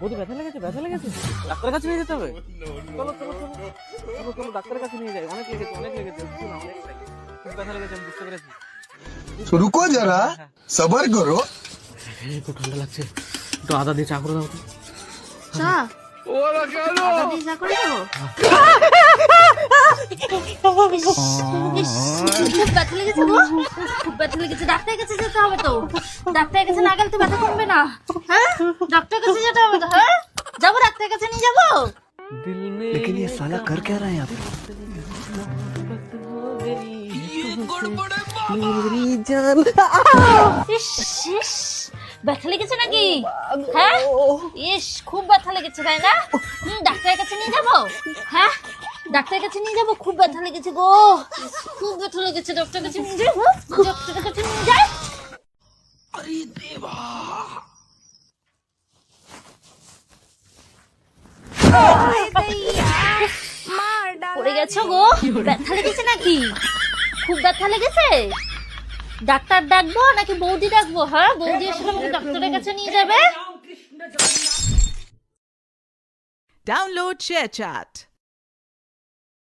ও তো ব্যথা লেগেছে, ব্যথা লেগেছে, ডাক্তারের কাছে নিয়ে যেতে হবে। চলো চলো চলো চলো চলো ডাক্তারের কাছে নিয়ে যাই। অনেক লেগেছে, অনেক লেগেছে, বুঝছো না, অনেক লেগেছে, খুব ব্যথা লেগেছে, আমি বুঝতে পেরেছি। तो रुको जरा सबर करो। খুব ঠান্ডা লাগছে, একটু আদা দিয়ে চা করে দাও তো। চা আদা দিয়ে চা করে দেবো? ইস, খুব ব্যথা লেগেছে গো, খুব ব্যথা লেগেছে, ডাক্তারের কাছে যেতে হবে তো। ডাক্তারের কাছে না গেলে তো ব্যথা কমবে না। হ্যাঁ, ডাক্তারের কাছে যেতে হবে তো। হ্যাঁ, যাবো, ডাক্তারের কাছে নিয়ে যাবো। लेकिन ये साला कर क्या रहा है यहाँ पे? ইস, ইস, ব্যথা লেগেছে নাকি? হ্যাঁ, ইস, খুব ব্যথা লেগেছে তাই না? ডাক্তারের কাছে নিয়ে যাবো? হ্যাঁ, ডাক্তারের কাছে নিয়ে যাবো, খুব ব্যথা লেগেছে গো, খুব ব্যথা লেগেছে, ডাক্তারের কাছে নিয়ে যাবো, ডাক্তারের কাছে নিয়ে যাই। পড়ে গেছো গো, ব্যথা লেগেছে নাকি? খুব ব্যথা লেগেছে? ডাক্তার ডাকবো নাকি বৌদি ডাকবো? হ্যাঁ, বৌদি এসে আমাকে ডাক্তারের কাছে নিয়ে যাবে। Download ShareChat.